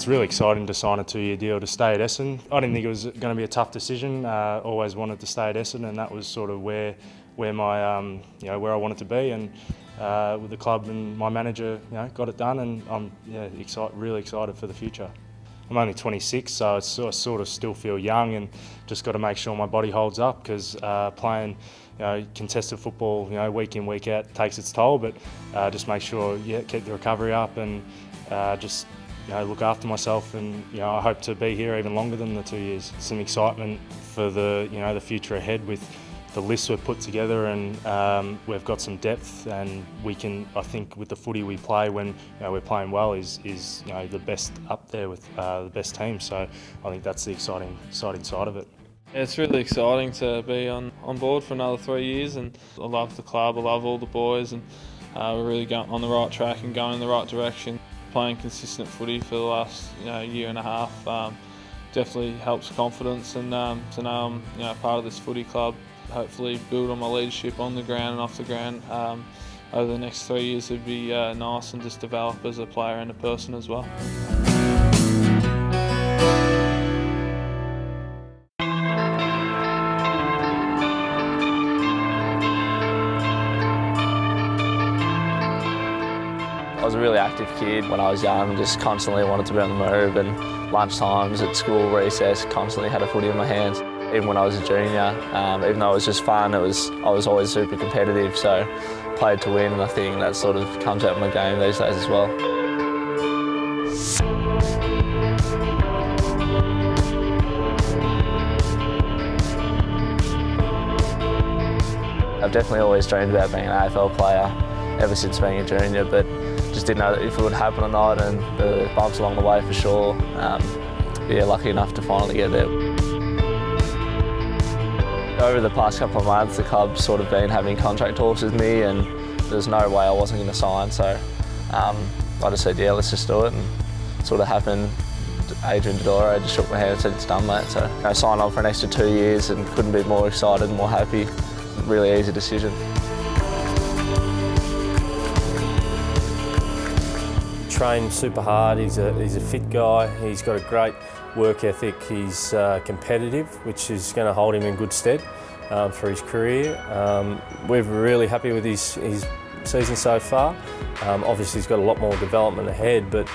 really exciting to sign a 2-year deal to stay at Essendon. I didn't think it was going to be a tough decision. Always wanted to stay at Essendon, and that was sort of where my where I wanted to be. And with the club and my manager, got it done, and I'm really excited for the future. I'm only 26, so I sort of still feel young, and just got to make sure my body holds up, because playing contested football week in, week out takes its toll. But just make sure keep the recovery up, and just look after myself, and I hope to be here even longer than the 2 years. Some excitement for the the future ahead with the list we've put together, and we've got some depth, and we can, I think, with the footy we play when we're playing well is the best up there with the best teams. So I think that's the exciting side of it. It's really exciting to be on board for another 3 years, and I love the club, I love all the boys, and we're really going on the right track and going in the right direction. Playing consistent footy for the last year and a half definitely helps confidence, and to know I'm part of this footy club. Hopefully build on my leadership on the ground and off the ground over the next 3 years. It'd be nice, and just develop as a player and a person as well. I was a really active kid when I was young, just constantly wanted to be on the move, and lunchtimes at school, recess, constantly had a footy in my hands. Even when I was a junior, even though it was just fun, I was always super competitive, so played to win, and I think that sort of comes out in my game these days as well. I've definitely always dreamed about being an AFL player ever since being a junior, but just didn't know if it would happen or not, and the bumps along the way for sure. Lucky enough to finally get there. Over the past couple of months, the club's sort of been having contract talks with me, and there's no way I wasn't going to sign, so I just said, yeah, let's just do it, and it sort of happened. Adrian Dodoro just shook my hand and said, it's done, mate. So I signed on for an extra 2 years, and couldn't be more excited and more happy. Really easy decision. Trained super hard. He's a fit guy. He's got a great work ethic. He's competitive, which is going to hold him in good stead for his career. We're really happy with his season so far. Obviously, he's got a lot more development ahead, but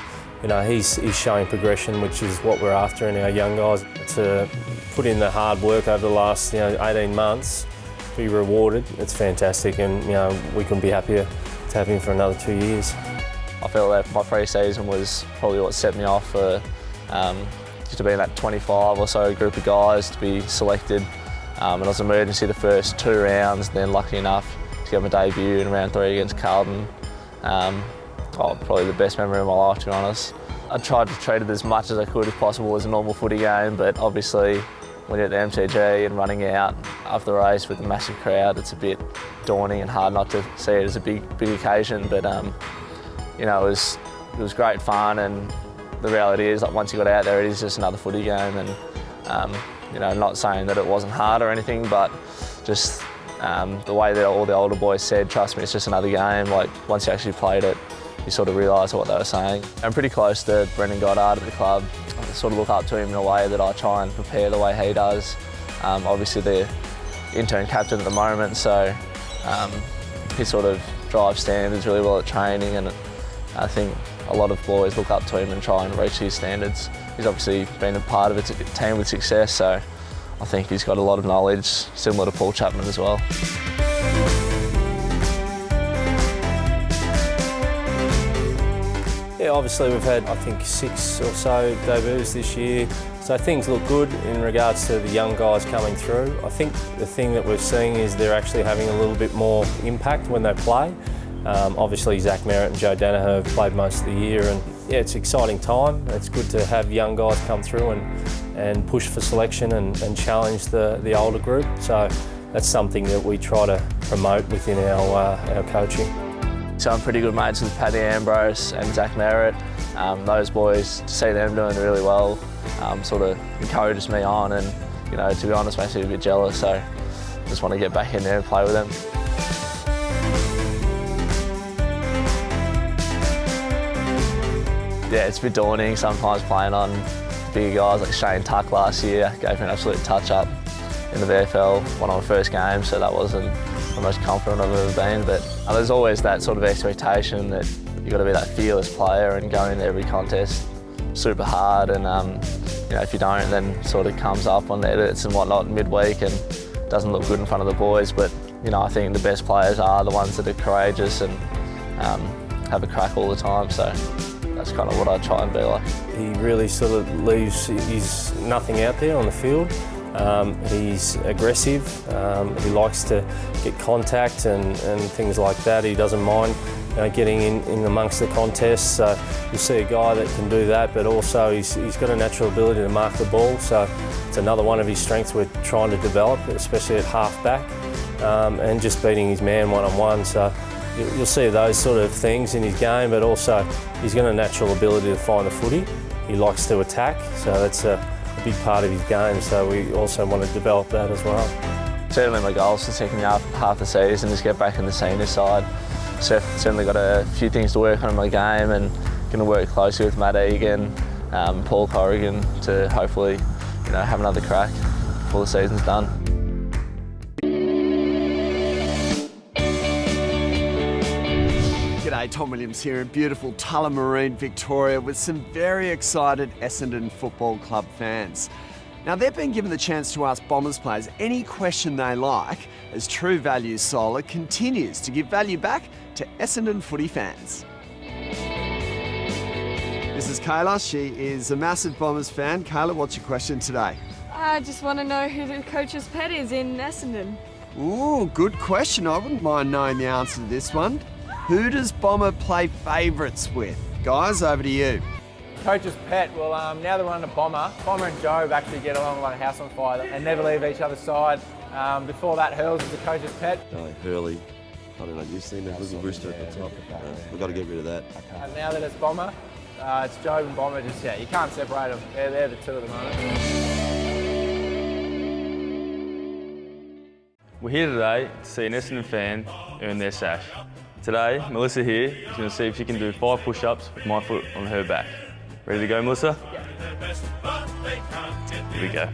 he's showing progression, which is what we're after in our young guys. To put in the hard work over the last 18 months, be rewarded. It's fantastic, and we couldn't be happier to have him for another 2 years. I feel that my pre-season was probably what set me off for to be in that 25 or so group of guys to be selected. And I was emergency the first 2 rounds, and then lucky enough to get my debut in round 3 against Carlton. Probably the best memory of my life, to be honest. I tried to treat it as much as I could if possible as a normal footy game, but obviously when you're at the MCG and running out after the race with a massive crowd, it's a bit daunting and hard not to see it as a big occasion. But it was great fun, and the reality is, like, once you got out there, it is just another footy game. And not saying that it wasn't hard or anything, but just the way that all the older boys said, trust me, it's just another game. Like, once you actually played it, you sort of realise what they were saying. I'm pretty close to Brendan Goddard at the club. I sort of look up to him in a way that I try and prepare the way he does. Obviously the intern captain at the moment, so he sort of drives standards really well at training, and I think a lot of boys look up to him and try and reach his standards. He's obviously been a part of a team with success, so I think he's got a lot of knowledge, similar to Paul Chapman as well. Yeah, obviously we've had, I think, 6 or so debuts this year, so things look good in regards to the young guys coming through. I think the thing that we're seeing is they're actually having a little bit more impact when they play. Obviously Zach Merritt and Joe Danaher have played most of the year, and yeah, it's an exciting time. It's good to have young guys come through and push for selection and challenge the older group. So that's something that we try to promote within our coaching. So I'm pretty good mates with Paddy Ambrose and Zach Merritt. Those boys, to see them doing really well, sort of encourages me on, and to be honest, makes me a bit jealous. So just want to get back in there and play with them. yeah, it's a bit daunting sometimes playing on bigger guys like Shane Tuck last year. Gave me an absolute touch-up in the VFL, one of my first games, so that wasn't the most confident I've ever been. But there's always that sort of expectation that you've got to be that fearless player and go into every contest super hard, and you know, if you don't, then sort of comes up on the edits and whatnot midweek and doesn't look good in front of the boys. But you know, I think the best players are the ones that are courageous and have a crack all the time. So that's kind of what I try and be like. He really sort of leaves his nothing out there on the field. He's aggressive. He likes to get contact and things like that. He doesn't mind getting in amongst the contests. So you see a guy that can do that, but also he's got a natural ability to mark the ball. So it's another one of his strengths we're trying to develop, especially at half back, and just beating his man one-on-one. So you'll see those sort of things in his game, but also he's got a natural ability to find the footy. He likes to attack, so that's a big part of his game. So we also want to develop that as well. Certainly my goal is to second half the season is get back in the senior side. Certainly got a few things to work on in my game, and going to work closely with Matt Egan, Paul Corrigan to hopefully have another crack before the season's done. G'day, Tom Williams here in beautiful Tullamarine, Victoria, with some very excited Essendon Football Club fans. Now, they've been given the chance to ask Bombers players any question they like, as True Value Solar continues to give value back to Essendon footy fans. This is Kayla. She is a massive Bombers fan. Kayla, what's your question today? I just want to know who the coach's pet is in Essendon. Ooh, good question. I wouldn't mind knowing the answer to this one. Who does Bomber play favourites with? Guys, over to you. Coach's pet, well, now that we're under Bomber and Job actually get along like a house on fire and never leave each other's side. Before that, Hurls is the coach's pet. Hurley, I don't know, you've seen that little rooster at the top. We've got to get rid of that. And now that it's Bomber, it's Job and Bomber, just, you can't separate them. They're the two at the moment. We're here today to see an Essendon fan earn their sash. Today, Melissa here is going to see if she can do 5 push-ups with my foot on her back. Ready to go, Melissa? Here we go.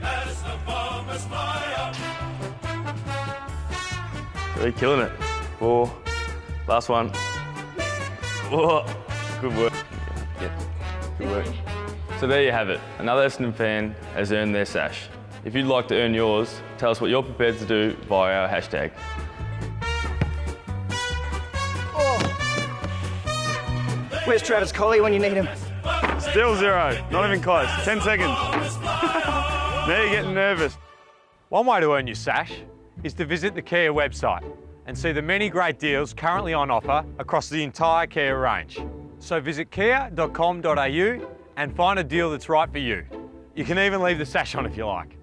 Really killing it. 4. Last one. Oh, good work. Yeah, good work. So there you have it. Another Essendon fan has earned their sash. If you'd like to earn yours, tell us what you're prepared to do via our hashtag. Where's Travis Colley when you need him? Still 0, not even close. 10 seconds. Now you're getting nervous. One way to earn your sash is to visit the Kia website and see the many great deals currently on offer across the entire Kia range. So visit kia.com.au and find a deal that's right for you. You can even leave the sash on if you like.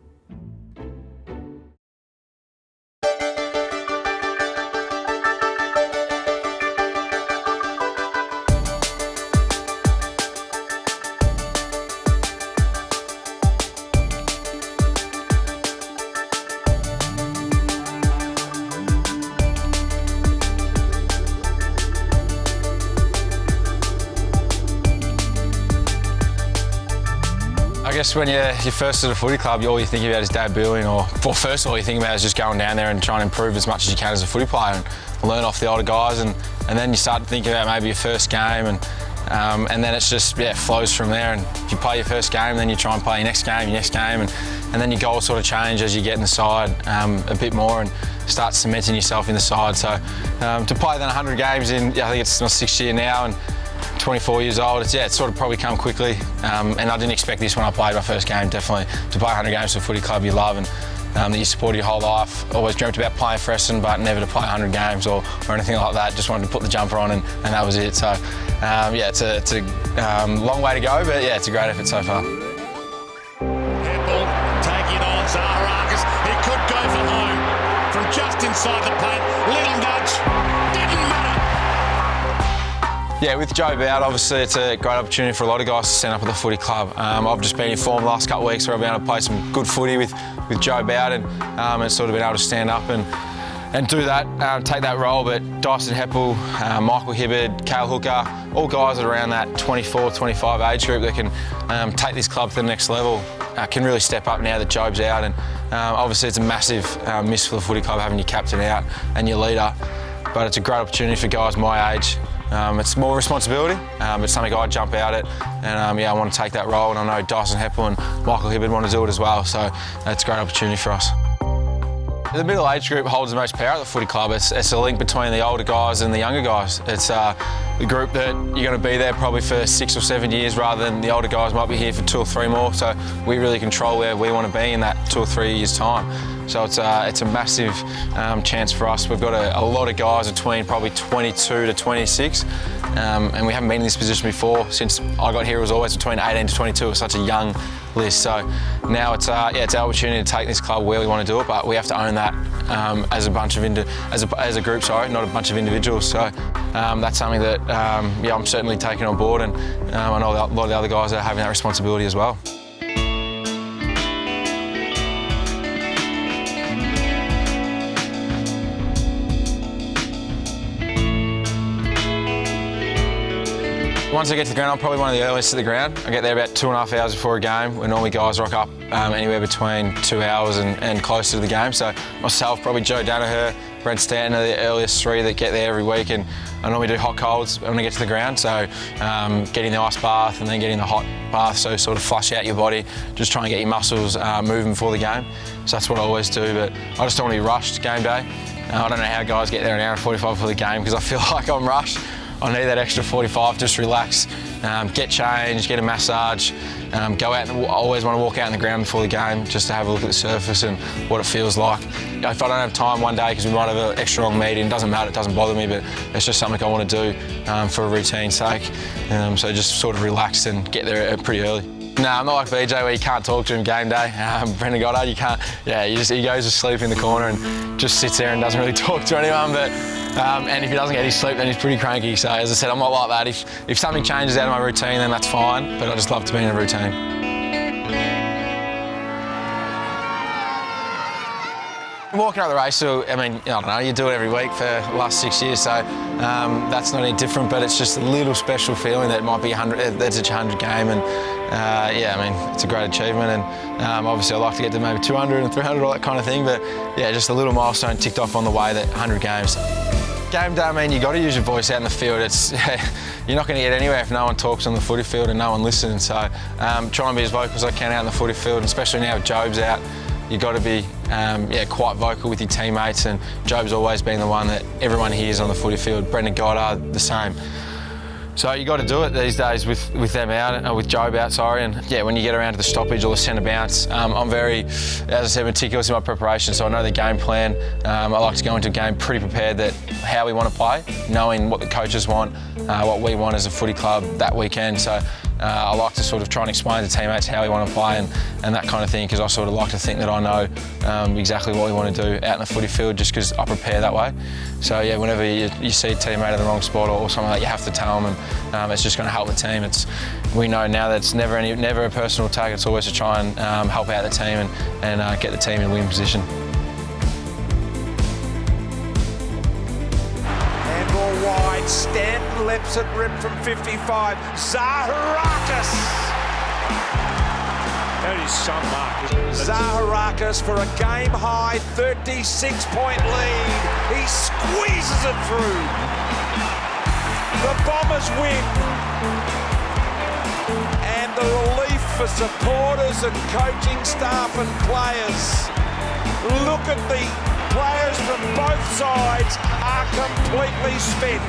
I guess when you're first at a footy club, all you're thinking about is debuting, or first of all, you're thinking about is just going down there and trying to improve as much as you can as a footy player and learn off the older guys, and then you start to think about maybe your first game, and then it's just, flows from there. And if you play your first game, then you try and play your next game, and then your goals sort of change as you get in the side a bit more and start cementing yourself in the side. So to play then 100 games in, I think it's my 6th year now, and 24 years old, it's sort of probably come quickly, and I didn't expect this when I played my first game, definitely. To play 100 games for a footy club you love and that you supported your whole life. Always dreamt about playing for Essendon, but never to play 100 games or anything like that. Just wanted to put the jumper on and that was it. So it's a long way to go, but it's a great effort so far. Handball taking on Zaharakis. He could go for home from just inside the paint. Little nudge, didn't matter. Yeah, with Job out, obviously it's a great opportunity for a lot of guys to stand up at the footy club. I've just been in form the last couple of weeks where I've been able to play some good footy with Job out, and it's sort of been able to stand up and and do that, take that role. But Dyson Heppel, Michael Hibberd, Cale Hooker, all guys that are around that 24, 25 age group that can take this club to the next level, can really step up now that Job's out. And obviously it's a massive miss for the footy club having your captain out and your leader, but it's a great opportunity for guys my age. It's more responsibility, but it's something I'd jump out at, and yeah, I want to take that role, and I know Dyson Heppel and Michael Hibberd want to do it as well, so it's a great opportunity for us. The middle age group holds the most power at the footy club. It's a link between the older guys and the younger guys. It's the group that you're going to be there probably for 6 or 7 years, rather than the older guys might be here for 2 or 3 more, so we really control where we want to be in that 2 or 3 years' time. So it's a massive chance for us. We've got a lot of guys between probably 22 to 26, and we haven't been in this position before. Since I got here, it was always between 18 to 22. It's such a young list. So now it's our opportunity to take this club where we want to do it, but we have to own that as a group, sorry, not a bunch of individuals. So that's something that I'm certainly taking on board, and I know a lot of the other guys are having that responsibility as well. Once I get to the ground, I'm probably one of the earliest to the ground. I get there about 2.5 hours before a game, when normally guys rock up anywhere between 2 hours and closer to the game. So myself, probably Joe Danaher, Brent Stanton are the earliest 3 that get there every week, and I normally do hot colds when I get to the ground. So getting the ice bath and then getting the hot bath, so sort of flush out your body, just try and get your muscles moving before the game. So that's what I always do, but I just don't want to be rushed game day. I don't know how guys get there an hour and 45 before the game, because I feel like I'm rushed. I need that extra 45, just relax, get changed, get a massage, go out, and I always want to walk out in the ground before the game just to have a look at the surface and what it feels like. If I don't have time one day because we might have an extra long meeting, it doesn't matter, it doesn't bother me, but it's just something I want to do for a routine's sake. So just sort of relax and get there pretty early. No, I'm not like BJ where you can't talk to him game day. Brendan Goddard, you can't, he goes to sleep in the corner and just sits there and doesn't really talk to anyone. But and if he doesn't get his sleep, then he's pretty cranky. So as I said, I'm not like that. If something changes out of my routine, then that's fine. But I just love to be in a routine. Walking up the race, so I mean, I don't know, you do it every week for the last 6 years, so that's not any different, but it's just a little special feeling that it might be 100, that's a 100 game, and I mean, it's a great achievement, and obviously I like to get to maybe 200 and 300, all that kind of thing, but yeah, just a little milestone ticked off on the way, that 100 games. Game day, I mean, you've got to use your voice out in the field. You're not going to get anywhere if no one talks on the footy field and no one listens, so try and be as vocal as I can out in the footy field, and especially now with Job's out. You've got to be quite vocal with your teammates, and Job's always been the one that everyone hears on the footy field. Brendan Goddard, the same. So you've got to do it these days with them out, with Job out, sorry. And yeah, when you get around to the stoppage or the centre bounce, I'm very, as I said, meticulous in my preparation, so I know the game plan. I like to go into a game pretty prepared that how we want to play, knowing what the coaches want, what we want as a footy club that weekend. So I like to sort of try and explain to teammates how we want to play and that kind of thing, because I sort of like to think that I know exactly what we want to do out in the footy field, just because I prepare that way. So yeah, whenever you see a teammate in the wrong spot or something like that, you have to tell them, and it's just going to help the team. We know now that it's never a personal attack. It's always to try and help out the team and get the team in win position. Wide, Stanton leaps it, rip from 55, Zaharakis! That is some mark. Zaharakis for a game-high 36-point lead. He squeezes it through. The Bombers win. And the relief for supporters and coaching staff and players. Look at the players from both sides are completely spent.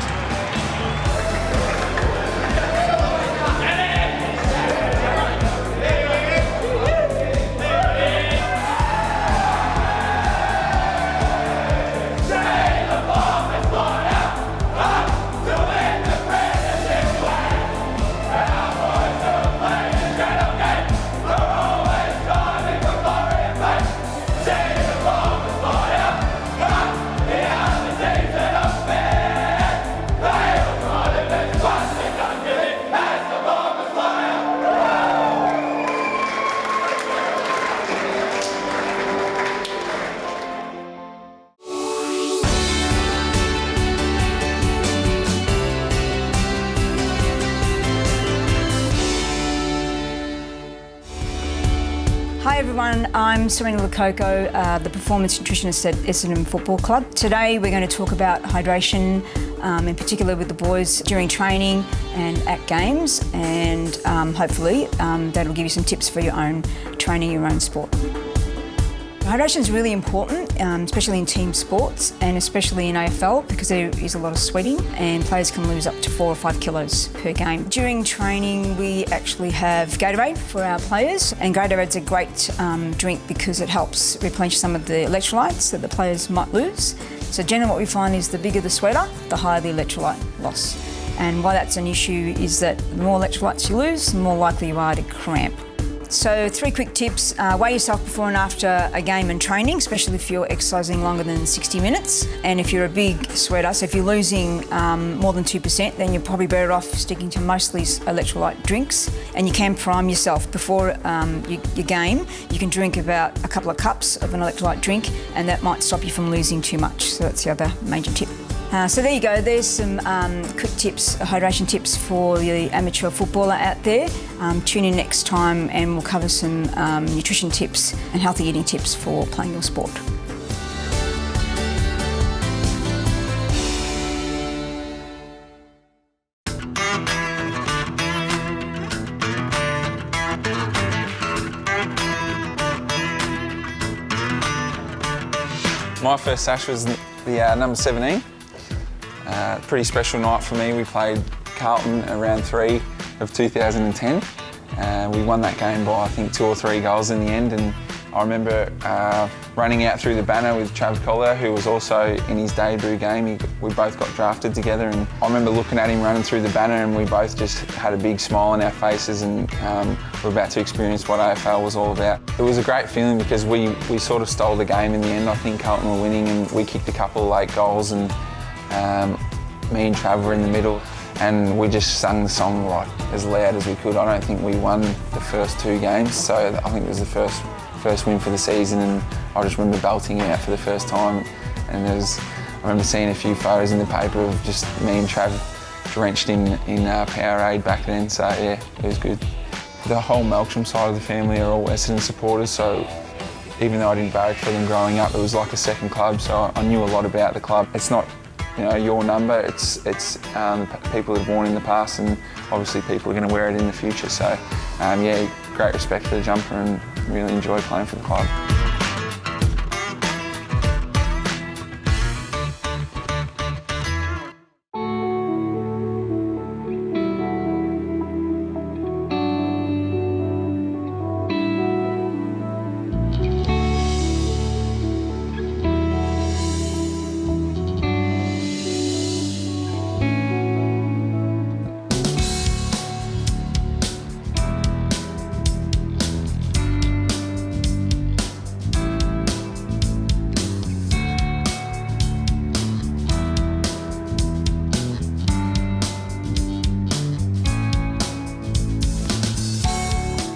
everyone, I'm Serena Lococo, the performance nutritionist at Essendon Football Club. Today we're going to talk about hydration, in particular with the boys during training and at games, and hopefully that'll give you some tips for your own training, your own sport. Hydration is really important, especially in team sports and especially in AFL because there is a lot of sweating and players can lose up to 4 or 5 kilos per game. During training we actually have Gatorade for our players, and Gatorade's a great drink because it helps replenish some of the electrolytes that the players might lose. So generally what we find is the bigger the sweater, the higher the electrolyte loss. And why that's an issue is that the more electrolytes you lose, the more likely you are to cramp. So 3 quick tips. Weigh yourself before and after a game and training, especially if you're exercising longer than 60 minutes. And if you're a big sweater, so if you're losing more than 2%, then you're probably better off sticking to mostly electrolyte drinks. And you can prime yourself before your game. You can drink about a couple of cups of an electrolyte drink, and that might stop you from losing too much. So that's the other major tip. So there you go, there's some quick tips, hydration tips for the amateur footballer out there. Tune in next time and we'll cover some nutrition tips and healthy eating tips for playing your sport. My first sash was the number 17. Pretty special night for me. We played Carlton around 3 of 2010. We won that game by I think 2 or 3 goals in the end, and I remember running out through the banner with Travis Collier, who was also in his debut game. We both got drafted together, and I remember looking at him running through the banner, and we both just had a big smile on our faces, and we're about to experience what AFL was all about. It was a great feeling because we sort of stole the game in the end. I think Carlton were winning and we kicked a couple of late goals, and me and Trav were in the middle and we just sang the song like as loud as we could. I don't think we won the first 2 games, so I think it was the first win for the season, and I just remember belting it out for the first time. And I remember seeing a few photos in the paper of just me and Trav drenched in Powerade back then, so yeah, it was good. The whole Melksham side of the family are all Essendon supporters, so even though I didn't barrack for them growing up, it was like a second club, so I knew a lot about the club. It's not your number, it's people that have worn in the past, and obviously people are going to wear it in the future. So yeah, great respect for the jumper and really enjoy playing for the club.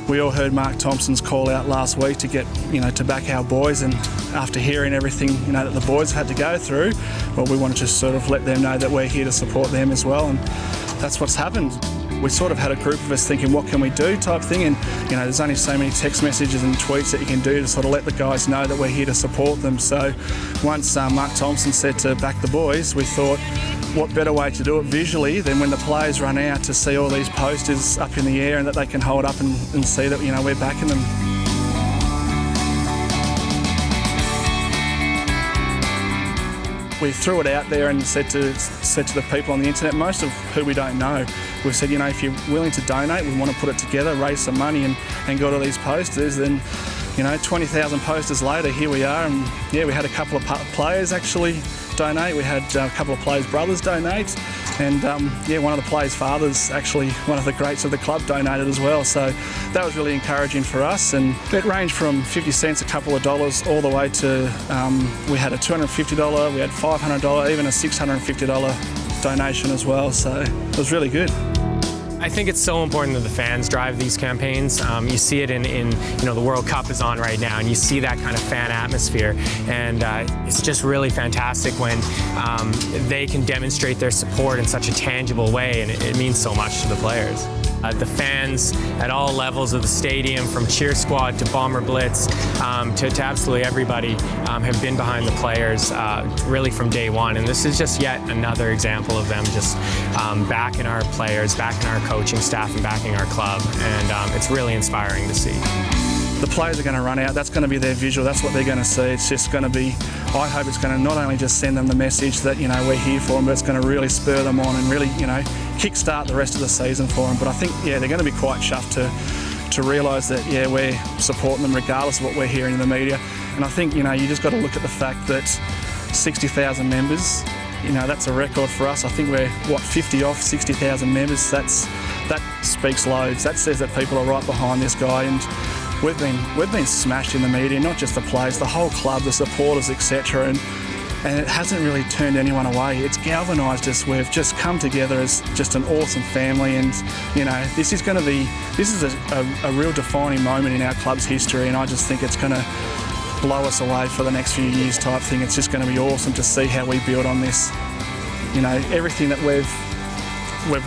We all heard Mark Thompson's call out last week to get, to back our boys, and after hearing everything, that the boys had to go through, well, we wanted to sort of let them know that we're here to support them as well, and that's what's happened. We sort of had a group of us thinking, what can we do type thing, and there's only so many text messages and tweets that you can do to sort of let the guys know that we're here to support them. So once Mark Thompson said to back the boys, we thought, what better way to do it visually than when the players run out to see all these posters up in the air and that they can hold up and see that we're backing them. We threw it out there and said to the people on the internet, most of who we don't know, we said, if you're willing to donate, we want to put it together, raise some money and got all these posters. Then 20,000 posters later, here we are, and yeah, we had a couple of players actually donate. We had a couple of players' brothers donate, and yeah, one of the players' fathers, actually one of the greats of the club, donated as well. So that was really encouraging for us, and it ranged from 50 cents, a couple of dollars, all the way to we had a $250, we had $500, even a $650 donation as well. So it was really good. I think it's so important that the fans drive these campaigns. You see it in the World Cup is on right now, and you see that kind of fan atmosphere, and it's just really fantastic when they can demonstrate their support in such a tangible way, and it means so much to the players. The fans at all levels of the stadium, from cheer squad to bomber blitz to absolutely everybody, have been behind the players really from day one. And this is just yet another example of them just backing our players, backing our coaching staff, and backing our club. And it's really inspiring to see. The players are going to run out, that's going to be their visual, that's what they're going to see. It's just going to be, I hope it's going to not only just send them the message that, you know, we're here for them, but it's going to really spur them on and really, you know, kickstart the rest of the season for them. But I think, yeah, they're going to be quite chuffed to realise that, yeah, we're supporting them regardless of what we're hearing in the media. And I think, you know, you just got to look at the fact that 60,000 members, you know, that's a record for us. I think we're, 50 off 60,000 members. That speaks loads. That says that people are right behind this guy. And we've been smashed in the media, not just the players, the whole club, the supporters, etc. And it hasn't really turned anyone away. It's galvanised us. We've just come together as just an awesome family, and you know, this is a real defining moment in our club's history, and I just think it's going to blow us away for the next few years type thing. It's just going to be awesome to see how we build on this. You know, everything that we've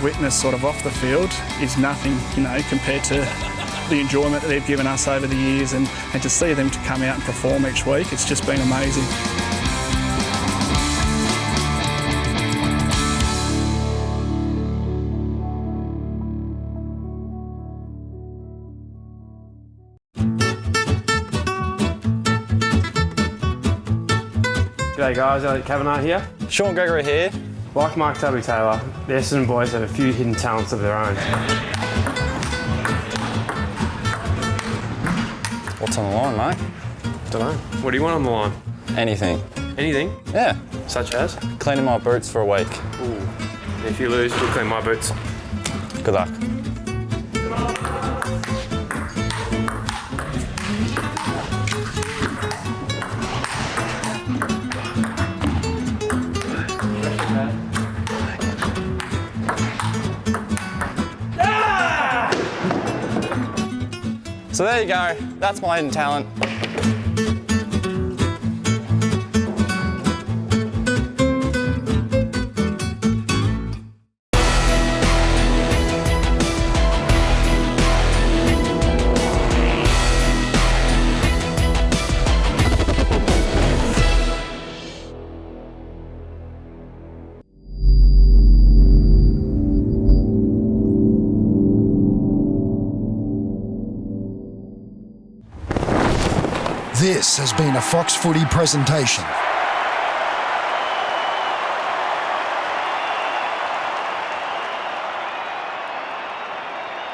witnessed sort of off the field is nothing, you know, compared to the enjoyment that they've given us over the years, and to see them to come out and perform each week, it's just been amazing. G'day guys, Elliot Kavanagh here. Sean Gregory here. Like Mark Tubby Taylor, the Essendon boys have a few hidden talents of their own. What's on the line, mate? Dunno. What do you want on the line? Anything. Anything? Yeah. Such as? Cleaning my boots for a week. Ooh. If you lose, you'll clean my boots. Good luck. So there you go, that's my hidden talent. This has been a Fox Footy presentation.